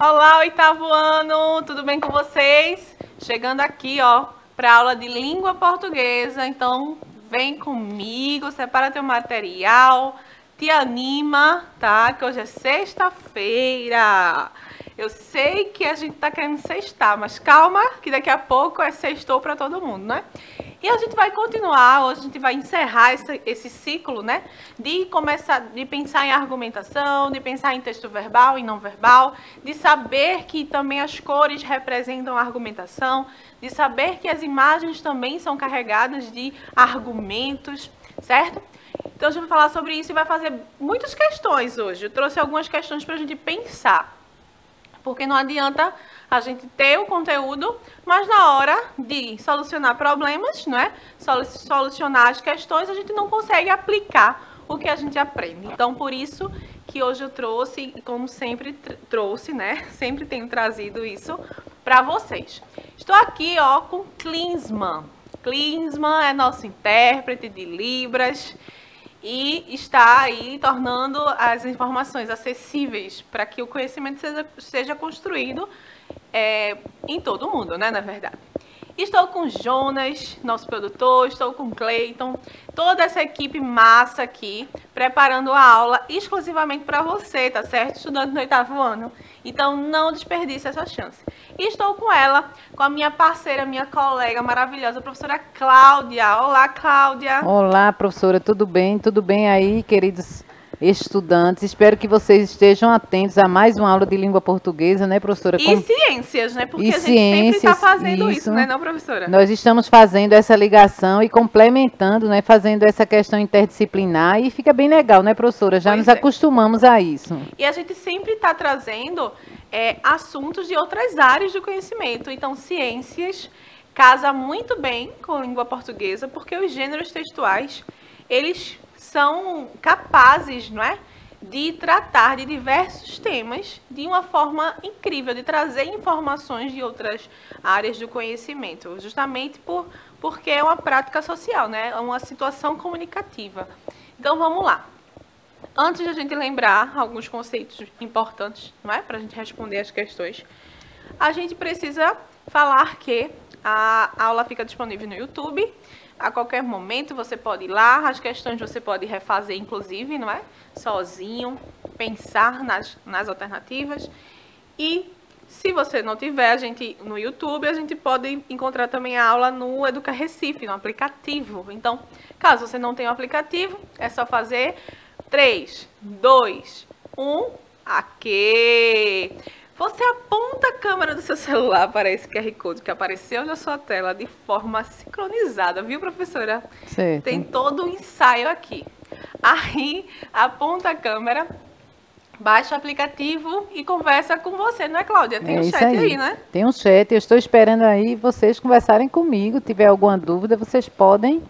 Olá, oitavo ano, tudo bem com vocês? Chegando aqui, ó, para aula de língua portuguesa. Então, vem comigo, separa teu material, te anima, tá? Que hoje é sexta-feira. Eu sei que a gente tá querendo sextar, mas calma, que daqui a pouco é sextou para todo mundo, né? E a gente vai continuar, hoje a gente vai encerrar esse ciclo, né? De começar, de pensar em argumentação, de pensar em texto verbal e não verbal, de saber que também as cores representam a argumentação, de saber que as imagens também são carregadas de argumentos, certo? Então a gente vai falar sobre isso e vai fazer muitas questões hoje. Eu trouxe algumas questões para a gente pensar. Porque não adianta a gente ter o conteúdo, mas na hora de solucionar problemas, não é? Solucionar as questões, a gente não consegue aplicar o que a gente aprende. Então, por isso que hoje eu trouxe, como sempre trouxe, né? Sempre tenho trazido isso para vocês. Estou aqui, ó, com Klinsmann. Klinsmann é nosso intérprete de Libras e está aí tornando as informações acessíveis para que o conhecimento seja construído em todo o mundo, né, na verdade. Estou com Jonas, nosso produtor, estou com Cleiton, toda essa equipe massa aqui, preparando a aula exclusivamente para você, tá certo? Estudante do oitavo ano. Então, não desperdice essa chance. E estou com ela, com a minha parceira, minha colega maravilhosa, a professora Cláudia. Olá, Cláudia. Olá, professora, tudo bem? Tudo bem aí, queridos estudantes? Espero que vocês estejam atentos a mais uma aula de língua portuguesa, né, professora? E ciências, né? Porque e a gente sempre está fazendo isso, né, não, professora? Nós estamos fazendo essa ligação e complementando, né, fazendo essa questão interdisciplinar e fica bem legal, né, professora? Já nos acostumamos a isso. E a gente sempre está trazendo assuntos de outras áreas do conhecimento. Então, ciências casa muito bem com a língua portuguesa, porque os gêneros textuais, eles são capazes, não é, de tratar de diversos temas de uma forma incrível, de trazer informações de outras áreas do conhecimento, justamente porque é uma prática social, né? É uma situação comunicativa. Então, vamos lá. Antes de a gente lembrar alguns conceitos importantes, não é, para a gente responder as questões, a gente precisa falar que a aula fica disponível no YouTube. A qualquer momento você pode ir lá, as questões você pode refazer, inclusive, não é? Sozinho, pensar nas alternativas. E se você não tiver no YouTube, a gente pode encontrar também a aula no Educa Recife, no aplicativo. Então, caso você não tenha o aplicativo, é só fazer 3, 2, 1, aqui. Você aponta a câmera do seu celular para esse QR Code que apareceu na sua tela de forma sincronizada, viu, professora? Certo. Tem todo um ensaio aqui. Aí, aponta a câmera, baixa o aplicativo e conversa com você, não é, Cláudia? Tem um chat aí, né? Tem um chat, eu estou esperando aí vocês conversarem comigo. Se tiver alguma dúvida, vocês podem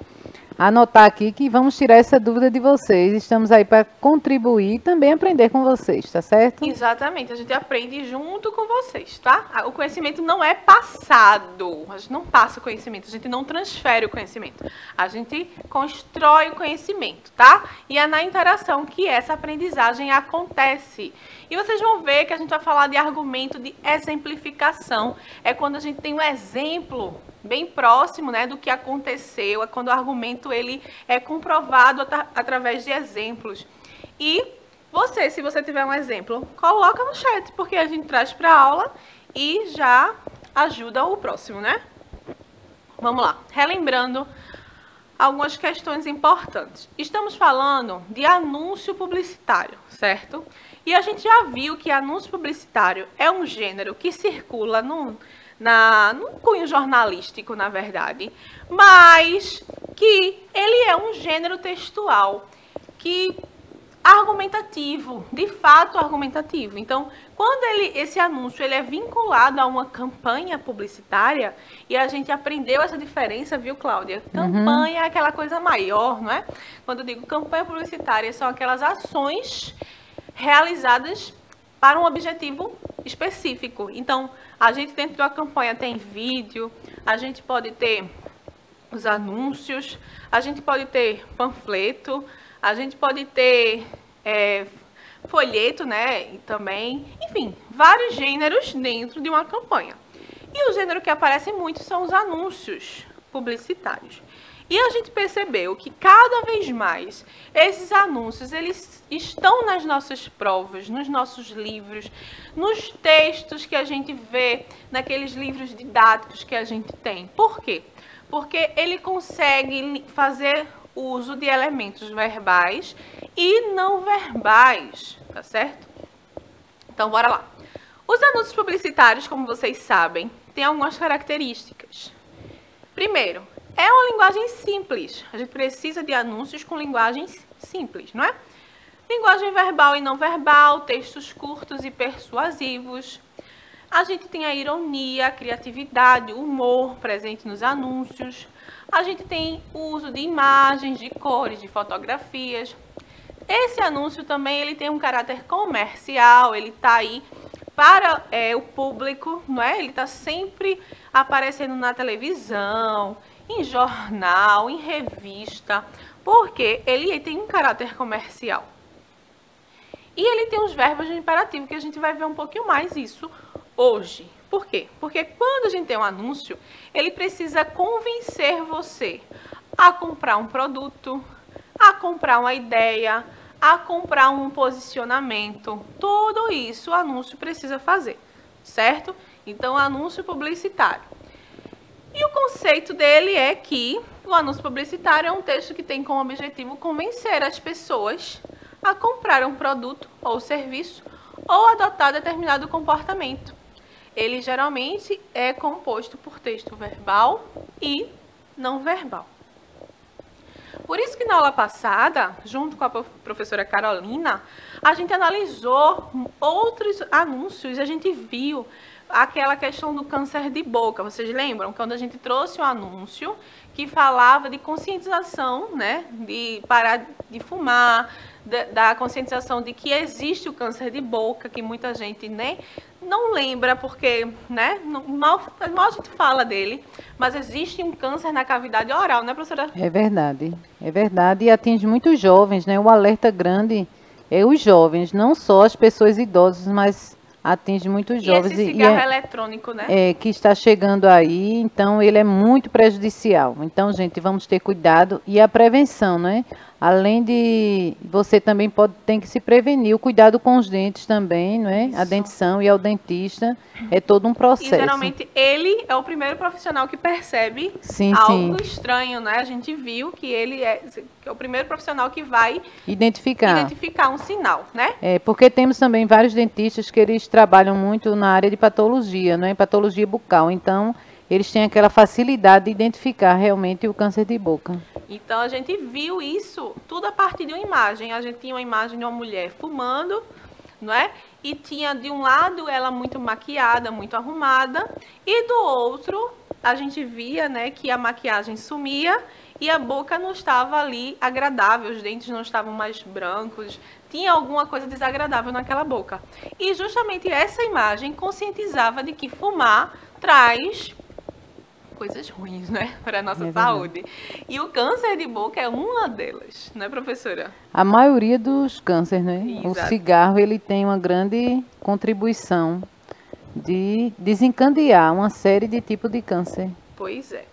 anotar aqui que vamos tirar essa dúvida de vocês. Estamos aí para contribuir e também aprender com vocês, tá certo? Exatamente, a gente aprende junto com vocês, tá? O conhecimento não é passado, a gente não passa o conhecimento, a gente não transfere o conhecimento, a gente constrói o conhecimento, tá? E é na interação que essa aprendizagem acontece. E vocês vão ver que a gente vai falar de argumento de exemplificação, é quando a gente tem um exemplo bem próximo, né, do que aconteceu, é quando o argumento ele é comprovado através de exemplos. E você, se você tiver um exemplo, coloca no chat, porque a gente traz para a aula e já ajuda o próximo, né? Vamos lá, relembrando algumas questões importantes. Estamos falando de anúncio publicitário, certo? E a gente já viu que anúncio publicitário é um gênero que circula num cunho jornalístico, na verdade, mas que ele é um gênero textual que argumentativo, de fato argumentativo. Então, quando esse anúncio ele é vinculado a uma campanha publicitária, e a gente aprendeu essa diferença, viu, Cláudia? Campanha é aquela coisa maior, não é? Quando eu digo campanha publicitária, são aquelas ações realizadas para um objetivo específico. Então, a gente dentro da campanha tem vídeo, a gente pode ter os anúncios, a gente pode ter panfleto, a gente pode ter folheto, né, também. Enfim, vários gêneros dentro de uma campanha. E o gênero que aparece muito são os anúncios publicitários. E a gente percebeu que cada vez mais esses anúncios, eles estão nas nossas provas, nos nossos livros, nos textos que a gente vê, naqueles livros didáticos que a gente tem. Por quê? Porque ele consegue fazer uso de elementos verbais e não verbais, tá certo? Então, bora lá. Os anúncios publicitários, como vocês sabem, têm algumas características. Primeiro, é uma linguagem simples. A gente precisa de anúncios com linguagens simples, não é? Linguagem verbal e não verbal, textos curtos e persuasivos. A gente tem a ironia, a criatividade, o humor presente nos anúncios. A gente tem o uso de imagens, de cores, de fotografias. Esse anúncio também ele tem um caráter comercial, ele está aí para o público, não é? Ele está sempre aparecendo na televisão, em jornal, em revista, porque ele tem um caráter comercial. E ele tem os verbos de imperativo, que a gente vai ver um pouquinho mais isso hoje. Por quê? Porque quando a gente tem um anúncio, ele precisa convencer você a comprar um produto, a comprar uma ideia, a comprar um posicionamento. Tudo isso o anúncio precisa fazer, certo? Então, anúncio publicitário. E o conceito dele é que o anúncio publicitário é um texto que tem como objetivo convencer as pessoas a comprar um produto ou serviço ou adotar determinado comportamento. Ele geralmente é composto por texto verbal e não verbal. Por isso que na aula passada, junto com a professora Carolina, a gente analisou outros anúncios e a gente viu aquela questão do câncer de boca. Vocês lembram? Quando a gente trouxe um anúncio que falava de conscientização, né? De parar de fumar, da conscientização de que existe o câncer de boca, que muita gente nem não lembra porque, né? Mal a gente fala dele, mas existe um câncer na cavidade oral, né, professora? É verdade e atinge muitos jovens, né? O alerta grande é os jovens, não só as pessoas idosas, mas atinge muitos jovens. E esse cigarro eletrônico, né? Que está chegando aí, então ele é muito prejudicial. Então, gente, vamos ter cuidado e a prevenção, né? Além de você também tem que se prevenir, o cuidado com os dentes também, não é? Isso. A dentição e ao dentista é todo um processo. E geralmente ele é o primeiro profissional que percebe algo estranho, né? A gente viu que ele é o primeiro profissional que vai identificar um sinal, né? Porque temos também vários dentistas que eles trabalham muito na área de patologia, não é? Patologia bucal. Então, eles têm aquela facilidade de identificar realmente o câncer de boca. Então, a gente viu isso tudo a partir de uma imagem. A gente tinha uma imagem de uma mulher fumando, não é? E tinha de um lado ela muito maquiada, muito arrumada, e do outro a gente via, né, que a maquiagem sumia e a boca não estava ali agradável, os dentes não estavam mais brancos, tinha alguma coisa desagradável naquela boca. E justamente essa imagem conscientizava de que fumar traz coisas ruins, né, para a nossa saúde. E o câncer de boca é uma delas, né, professora? A maioria dos cânceres, né? Exato. O cigarro, ele tem uma grande contribuição de desencadear uma série de tipos de câncer. Pois é.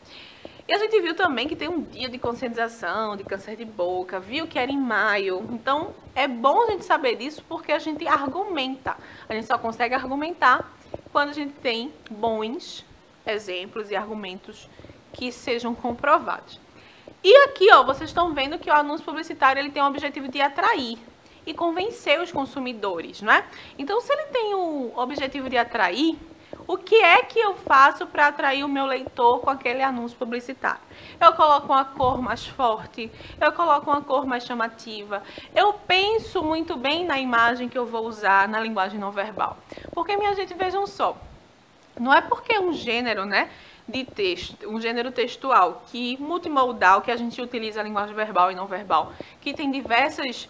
E a gente viu também que tem um dia de conscientização de câncer de boca, viu que era em maio. Então, é bom a gente saber disso porque a gente argumenta. A gente só consegue argumentar quando a gente tem bons exemplos e argumentos que sejam comprovados. E aqui, ó, vocês estão vendo que o anúncio publicitário ele tem o objetivo de atrair e convencer os consumidores, não é? Então, se ele tem o objetivo de atrair, o que é que eu faço para atrair o meu leitor com aquele anúncio publicitário? Eu coloco uma cor mais forte, eu coloco uma cor mais chamativa, eu penso muito bem na imagem que eu vou usar na linguagem não verbal. Porque, minha gente, vejam só, não é porque um gênero, né, de texto, um gênero textual que multimodal, que a gente utiliza a linguagem verbal e não verbal, que tem diversas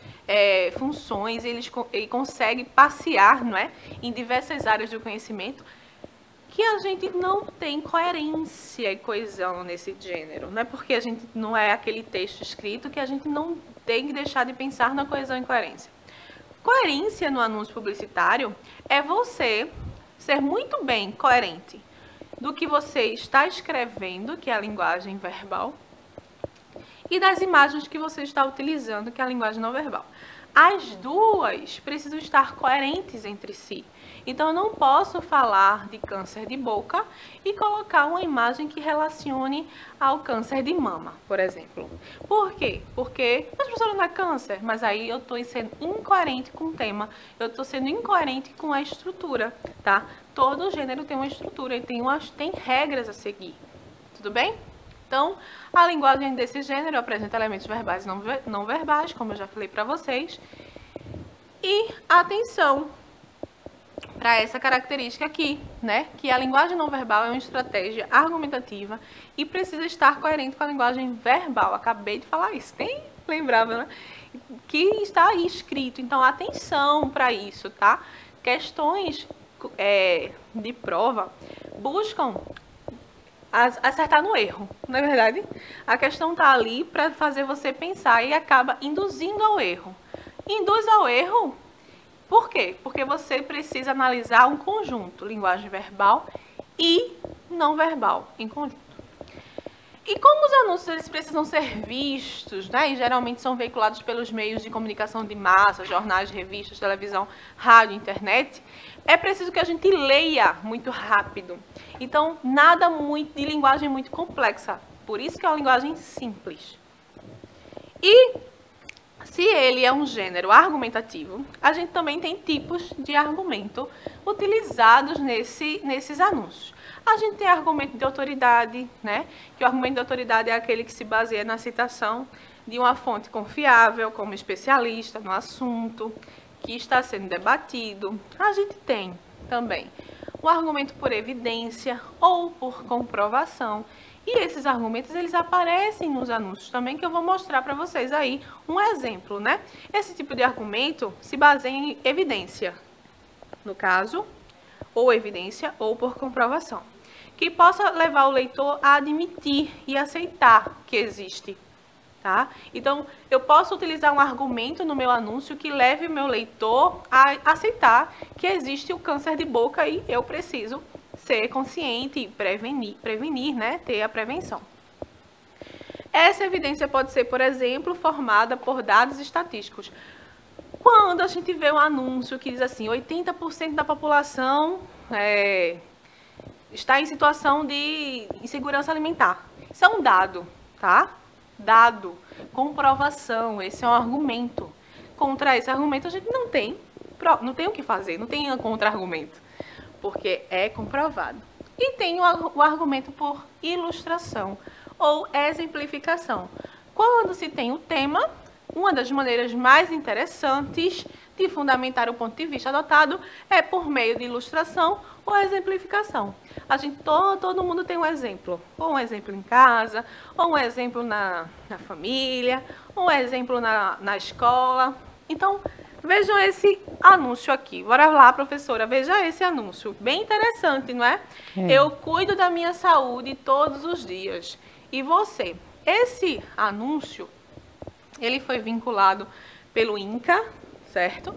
funções, ele consegue passear, não é, em diversas áreas do conhecimento, que a gente não tem coerência e coesão nesse gênero. Não é porque a gente não é aquele texto escrito que a gente não tem que deixar de pensar na coesão e coerência. Coerência no anúncio publicitário é você ser muito bem coerente do que você está escrevendo, que é a linguagem verbal, e das imagens que você está utilizando, que é a linguagem não verbal. As duas precisam estar coerentes entre si. Então, eu não posso falar de câncer de boca e colocar uma imagem que relacione ao câncer de mama, por exemplo. Por quê? Porque as pessoas não é câncer, mas aí eu estou sendo incoerente com o tema, eu estou sendo incoerente com a estrutura, tá? Todo gênero tem uma estrutura e tem regras a seguir, tudo bem? Então, a linguagem desse gênero apresenta elementos verbais e não verbais, como eu já falei para vocês. E atenção para essa característica aqui, né? Que a linguagem não verbal é uma estratégia argumentativa e precisa estar coerente com a linguagem verbal. Acabei de falar isso, nem lembrava, né? Que está aí escrito. Então, atenção para isso, tá? Questões de prova buscam acertar no erro, não é verdade? A questão está ali para fazer você pensar e acaba induzindo ao erro. Induz ao erro, por quê? Porque você precisa analisar um conjunto, linguagem verbal e não verbal em conjunto. E como os anúncios eles precisam ser vistos, né? E geralmente são veiculados pelos meios de comunicação de massa, jornais, revistas, televisão, rádio, internet, é preciso que a gente leia muito rápido. Então, nada muito de linguagem muito complexa. Por isso que é uma linguagem simples. E se ele é um gênero argumentativo, a gente também tem tipos de argumento utilizados nesses anúncios. A gente tem argumento de autoridade, né? Que o argumento de autoridade é aquele que se baseia na citação de uma fonte confiável, como especialista no assunto, que está sendo debatido. A gente tem também o argumento por evidência ou por comprovação. E esses argumentos, eles aparecem nos anúncios também, que eu vou mostrar para vocês aí um exemplo, né? Esse tipo de argumento se baseia em evidência, no caso, ou evidência ou por comprovação, que possa levar o leitor a admitir e aceitar que existe, tá? Então, eu posso utilizar um argumento no meu anúncio que leve o meu leitor a aceitar que existe o câncer de boca e eu preciso ser consciente e prevenir, né? Ter a prevenção. Essa evidência pode ser, por exemplo, formada por dados estatísticos. Quando a gente vê um anúncio que diz assim, 80% da população está em situação de insegurança alimentar. Isso é um dado, tá? Dado, comprovação, esse é um argumento. Contra esse argumento a gente não tem o que fazer, não tem contra-argumento, porque é comprovado. E tem o argumento por ilustração ou exemplificação. Quando se tem o tema, uma das maneiras mais interessantes de fundamentar o ponto de vista adotado é por meio de ilustração ou exemplificação. Todo mundo tem um exemplo, ou um exemplo em casa, ou um exemplo na família, ou um exemplo na escola. Então, vejam esse anúncio aqui. Bora lá, professora, veja esse anúncio. Bem interessante, não é? Eu cuido da minha saúde todos os dias. E você? Esse anúncio, ele foi vinculado pelo INCA, certo?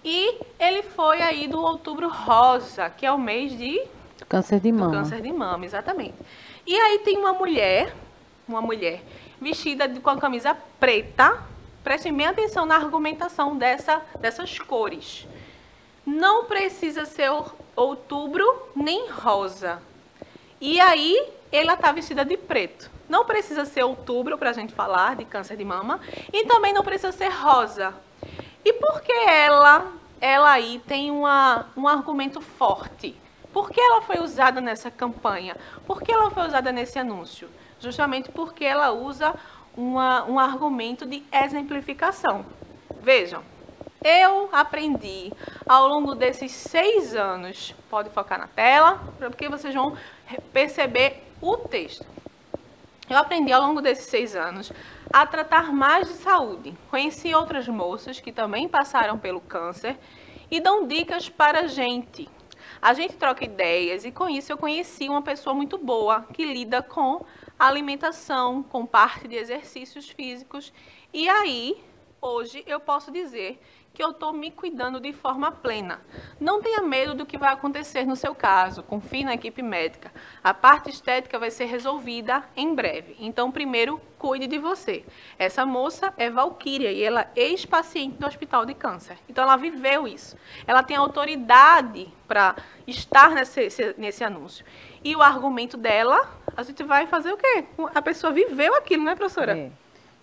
E ele foi aí do Outubro Rosa, que é o mês de câncer de mama. Câncer de mama, exatamente. E aí tem uma mulher vestida com a camisa preta. Prestem bem atenção na argumentação dessas cores. Não precisa ser outubro nem rosa. E aí ela está vestida de preto. Não precisa ser outubro para a gente falar de câncer de mama. E também não precisa ser rosa. E por que ela aí tem um argumento forte? Por que ela foi usada nessa campanha? Por que ela foi usada nesse anúncio? Justamente porque ela usa um argumento de exemplificação. Vejam, eu aprendi ao longo desses 6 anos, pode focar na tela, porque vocês vão perceber o texto. Eu aprendi ao longo desses 6 anos a tratar mais de saúde. Conheci outras moças que também passaram pelo câncer e dão dicas para a gente. A gente troca ideias e com isso eu conheci uma pessoa muito boa que lida com alimentação, com parte de exercícios físicos. E aí hoje eu posso dizer que eu estou me cuidando de forma plena. Não tenha medo do que vai acontecer no seu caso, confie na equipe médica. A parte estética vai ser resolvida em breve. Então, primeiro, cuide de você. Essa moça é Valquíria e ela é ex-paciente do Hospital de Câncer. Então, ela viveu isso. Ela tem autoridade para estar nesse anúncio. E o argumento dela, a gente vai fazer o quê? A pessoa viveu aquilo, né, professora? É.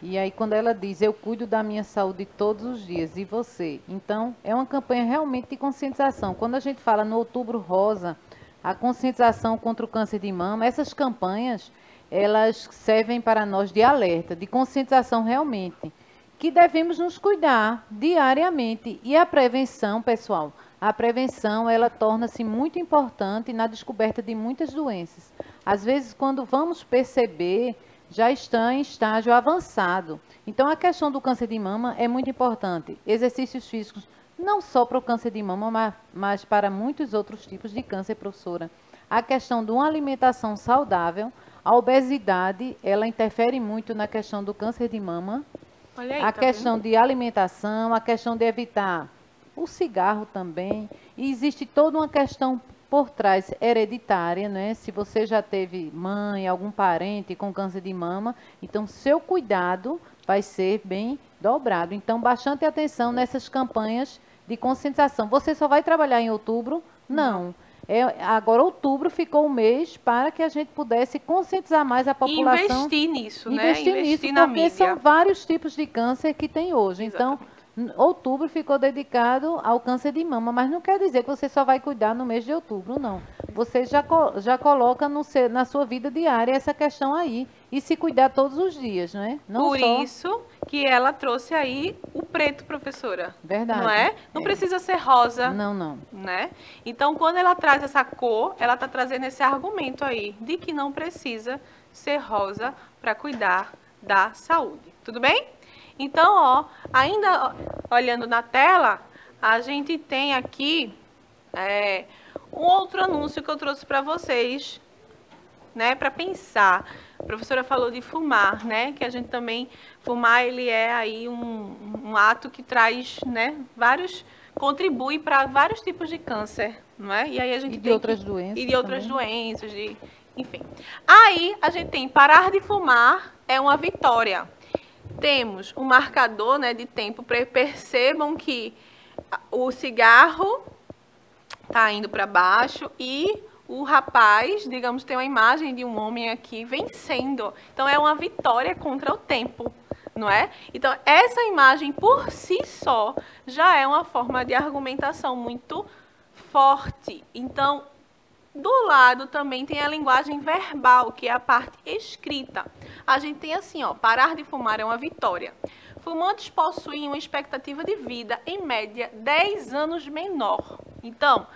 E aí, quando ela diz, eu cuido da minha saúde todos os dias, e você? Então, é uma campanha realmente de conscientização. Quando a gente fala no Outubro Rosa, a conscientização contra o câncer de mama, essas campanhas, elas servem para nós de alerta, de conscientização realmente, que devemos nos cuidar diariamente. E a prevenção, pessoal, a prevenção, ela torna-se muito importante na descoberta de muitas doenças. Às vezes, quando vamos perceber, já está em estágio avançado. Então, a questão do câncer de mama é muito importante. Exercícios físicos, não só para o câncer de mama, mas para muitos outros tipos de câncer, professora. A questão de uma alimentação saudável, a obesidade, ela interfere muito na questão do câncer de mama. Olha aí, A tá questão vendo? de alimentação, a questão de evitar o cigarro também. E existe toda uma questão por trás hereditária, né? Se você já teve mãe, algum parente com câncer de mama, então seu cuidado vai ser bem dobrado. Então, bastante atenção nessas campanhas de conscientização. Você só vai trabalhar em outubro? Não. Agora, outubro ficou o mês para que a gente pudesse conscientizar mais a E população. investir nisso, né? Investir nisso, na porque mídia. são vários tipos de câncer que tem hoje. Então, outubro ficou dedicado ao câncer de mama, mas não quer dizer que você só vai cuidar no mês de outubro, não. Você já coloca na sua vida diária essa questão aí e se cuidar todos os dias, não é? Não Por só... isso que ela trouxe aí o preto, professora. Verdade. Não é? Não precisa ser rosa. Não, não. Né? Então, quando ela traz essa cor, ela está trazendo esse argumento aí de que não precisa ser rosa para cuidar da saúde. Tudo bem? Então, ó, ainda olhando na tela, a gente tem aqui um outro anúncio que eu trouxe para vocês, né, para pensar. A professora falou de fumar, né, que a gente também, fumar ele é aí um ato que traz, né, contribui para vários tipos de câncer, não é? E aí a gente de outras doenças. E de outras também. doenças, enfim. Aí a gente tem parar de fumar é uma vitória. Temos um marcador, né, de tempo. Percebam que o cigarro está indo para baixo e o rapaz, digamos, tem uma imagem de um homem aqui vencendo. Então, é uma vitória contra o tempo, não é? Então, essa imagem por si só já é uma forma de argumentação muito forte. Então, do lado também tem a linguagem verbal, que é a parte escrita. A gente tem assim, ó, parar de fumar é uma vitória. Fumantes possuem uma expectativa de vida, em média, 10 anos menor. Então,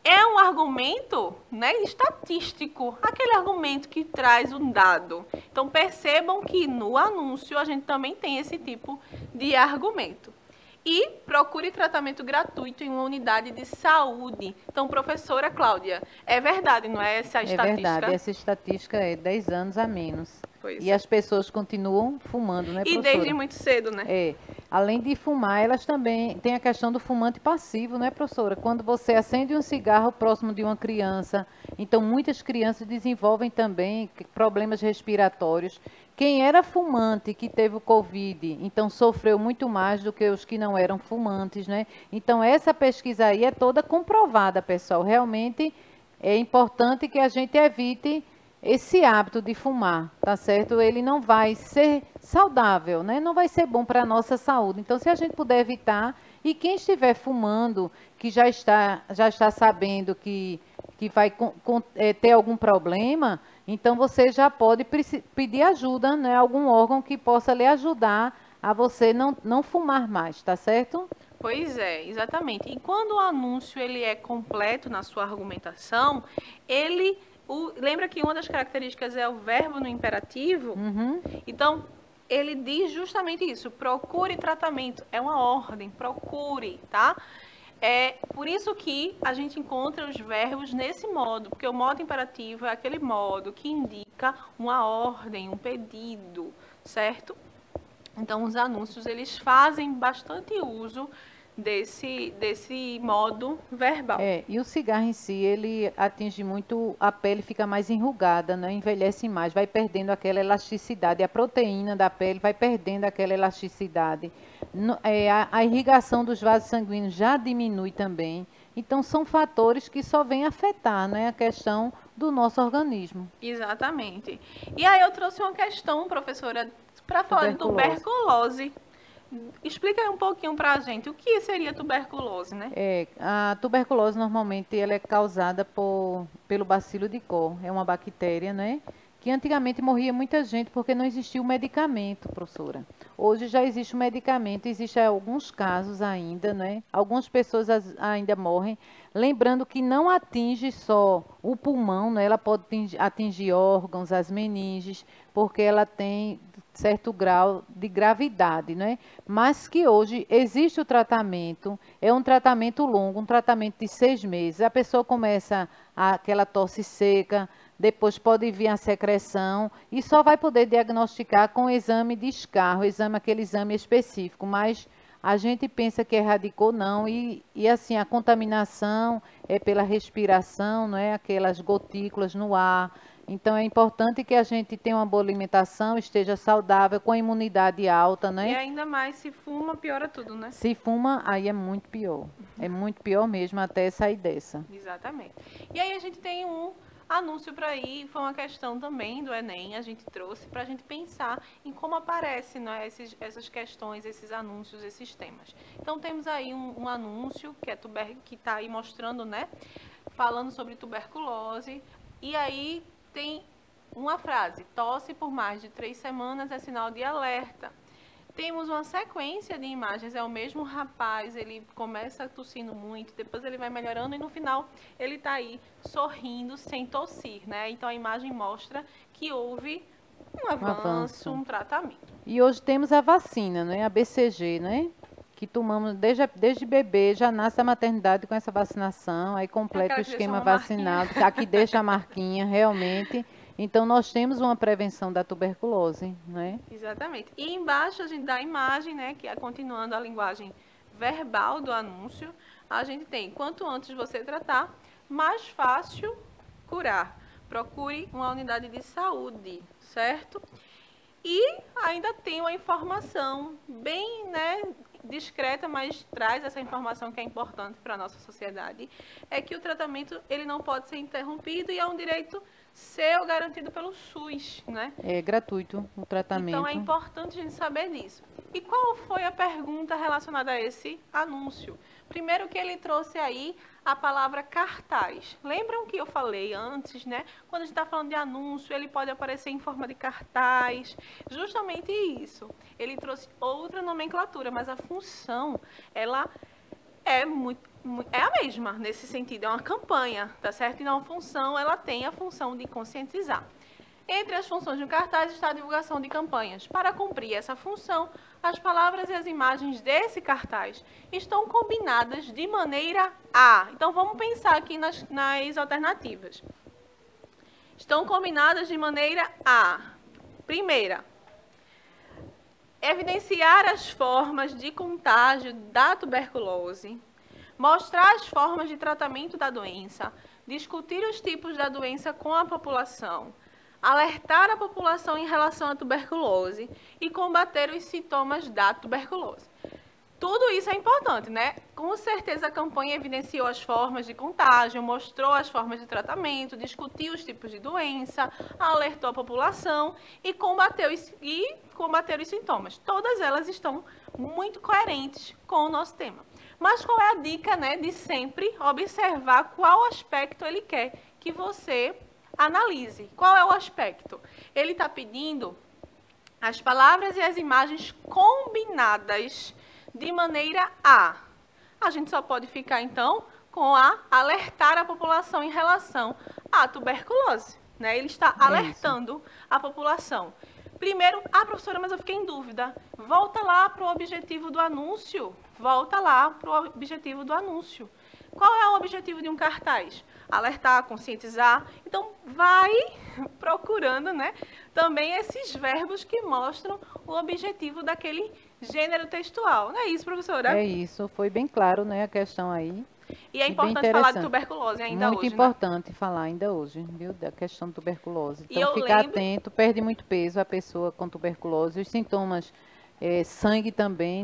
é um argumento, né, estatístico, aquele argumento que traz um dado. Então, percebam que no anúncio a gente também tem esse tipo de argumento. E procure tratamento gratuito em uma unidade de saúde. Então, professora Cláudia, é verdade, não é essa estatística? É verdade, essa estatística é 10 anos a menos. Pois e as pessoas continuam fumando, né, E professora? desde muito cedo, né? É. Além de fumar, elas também têm a questão do fumante passivo, né, professora? Quando você acende um cigarro próximo de uma criança, então muitas crianças desenvolvem também problemas respiratórios. Quem era fumante, que teve o Covid, então sofreu muito mais do que os que não eram fumantes, né? Então essa pesquisa aí é toda comprovada, pessoal. Realmente é importante que a gente evite esse hábito de fumar, tá certo? Ele não vai ser saudável, né? Não vai ser bom para a nossa saúde. Então, se a gente puder evitar, e quem estiver fumando, que já está sabendo que vai ter algum problema, então você já pode pedir ajuda, né? Algum órgão que possa lhe ajudar a você não fumar mais, tá certo? Pois é, exatamente. E quando o anúncio ele é completo na sua argumentação, lembra que uma das características é o verbo no imperativo? Uhum. Então, ele diz justamente isso, procure tratamento, é uma ordem, procure, tá? É por isso que a gente encontra os verbos nesse modo, porque o modo imperativo é aquele modo que indica uma ordem, um pedido, certo? Então, os anúncios, eles fazem bastante uso desse modo verbal. E o cigarro em si, ele atinge muito a pele, fica mais enrugada, né? Envelhece mais, vai perdendo aquela elasticidade, a proteína da pele vai perdendo aquela elasticidade. A irrigação dos vasos sanguíneos já diminui também. Então, são fatores que só vêm afetar, né, a questão do nosso organismo. Exatamente. E aí eu trouxe uma questão, professora, para falar de tuberculose. Explica aí um pouquinho para a gente o que seria tuberculose, né? A tuberculose normalmente ela é causada pelo bacilo de Koch. É uma bactéria, né? Que antigamente morria muita gente porque não existia o medicamento, professora. Hoje já existe o medicamento, existem alguns casos ainda, né? Algumas pessoas ainda morrem. Lembrando que não atinge só o pulmão, né? Ela pode atingir órgãos, as meninges, porque ela tem certo grau de gravidade, né? Mas que hoje existe o tratamento, é um tratamento longo, um tratamento de 6 meses. A pessoa começa aquela tosse seca, depois pode vir a secreção e só vai poder diagnosticar com o exame de escarro, aquele exame específico, mas a gente pensa que erradicou não e assim, a contaminação é pela respiração, não é? Aquelas gotículas no ar. Então é importante que a gente tenha uma boa alimentação, esteja saudável, com a imunidade alta, né? E ainda mais se fuma, piora tudo, né? Se fuma, aí é muito pior. É muito pior mesmo até sair dessa. Exatamente. E aí a gente tem um anúncio para aí, foi uma questão também do Enem, a gente trouxe para a gente pensar em como aparecem, né, essas questões, esses anúncios, esses temas. Então temos aí um anúncio que está aí mostrando, né, falando sobre tuberculose, e aí tem uma frase: tosse por mais de 3 semanas é sinal de alerta. Temos uma sequência de imagens, é o mesmo rapaz, ele começa tossindo muito, depois ele vai melhorando e no final ele está aí sorrindo sem tossir, né? Então a imagem mostra que houve um avanço, um tratamento. E hoje temos a vacina, né? A BCG, né? Que tomamos desde bebê, já nasce da maternidade com essa vacinação, aí completa o esquema vacinal, aqui deixa a marquinha, realmente. Então, nós temos uma prevenção da tuberculose, né? Exatamente. E embaixo a gente dá a imagem, né, que é continuando a linguagem verbal do anúncio, a gente tem: quanto antes você tratar, mais fácil curar. Procure uma unidade de saúde, certo? E ainda tem uma informação bem, né, discreta, mas traz essa informação que é importante para a nossa sociedade, é que o tratamento ele não pode ser interrompido e é um direito seu garantido pelo SUS, né? É gratuito o tratamento. Então é importante a gente saber disso. E qual foi a pergunta relacionada a esse anúncio? Primeiro que ele trouxe aí a palavra cartaz. Lembram que eu falei antes, né? Quando a gente está falando de anúncio, ele pode aparecer em forma de cartaz. Justamente isso. Ele trouxe outra nomenclatura, mas a função, ela é a mesma nesse sentido. É uma campanha, tá certo? Então a função, ela tem a função de conscientizar. Entre as funções de um cartaz está a divulgação de campanhas. Para cumprir essa função, as palavras e as imagens desse cartaz estão combinadas de maneira a. Então, vamos pensar aqui nas alternativas. Estão combinadas de maneira a. Primeira, evidenciar as formas de contágio da tuberculose, mostrar as formas de tratamento da doença, discutir os tipos da doença com a população, alertar a população em relação à tuberculose e combater os sintomas da tuberculose. Tudo isso é importante, né? Com certeza a campanha evidenciou as formas de contágio, mostrou as formas de tratamento, discutiu os tipos de doença, alertou a população e combateu os sintomas. Todas elas estão muito coerentes com o nosso tema. Mas qual é a dica, né, de sempre observar qual aspecto ele quer que você analise? Qual é o aspecto? Ele está pedindo as palavras e as imagens combinadas de maneira a. A gente só pode ficar, então, com a alertar a população em relação à tuberculose, né? Ele está alertando a população. Primeiro, professora, mas eu fiquei em dúvida. Volta lá para o objetivo do anúncio. Volta lá para o objetivo do anúncio. Qual é o objetivo de um cartaz? Alertar, conscientizar. Então, vai procurando, né, também esses verbos que mostram o objetivo daquele gênero textual. Não é isso, professora? É isso, foi bem claro, né, a questão aí. E é E bem importante falar de interessante. tuberculose ainda Muito hoje, né? importante falar ainda hoje, viu, da questão da tuberculose. E Então, eu ficar lembro- atento, perde muito peso a pessoa com tuberculose. Os sintomas, sangue também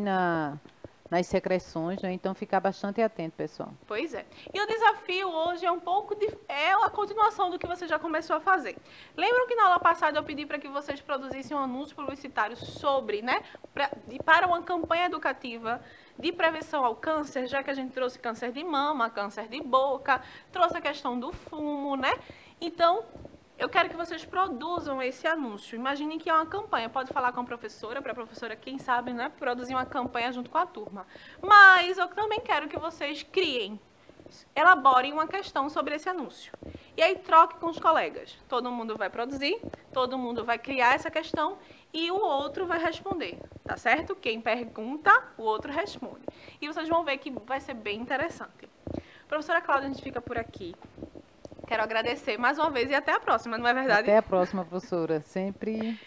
nas secreções, né? Então, ficar bastante atento, pessoal. Pois é. E o desafio hoje é um pouco é a continuação do que você já começou a fazer. Lembram que na aula passada eu pedi para que vocês produzissem um anúncio publicitário sobre, né, para uma campanha educativa de prevenção ao câncer, já que a gente trouxe câncer de mama, câncer de boca, trouxe a questão do fumo, né? Então, eu quero que vocês produzam esse anúncio. Imaginem que é uma campanha. Pode falar com a professora, para a professora, quem sabe, né, produzir uma campanha junto com a turma. Mas eu também quero que vocês criem, elaborem uma questão sobre esse anúncio. E aí troque com os colegas. Todo mundo vai produzir, todo mundo vai criar essa questão e o outro vai responder, tá certo? Quem pergunta, o outro responde. E vocês vão ver que vai ser bem interessante. Professora Cláudia, a gente fica por aqui. Quero agradecer mais uma vez e até a próxima, não é verdade? Até a próxima, professora. Sempre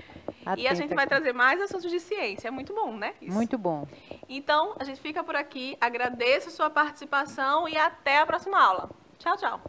atenta. E a gente vai aqui. trazer mais assuntos de ciência. É muito bom, né? Isso. Muito bom. Então, a gente fica por aqui. Agradeço a sua participação e até a próxima aula. Tchau, tchau.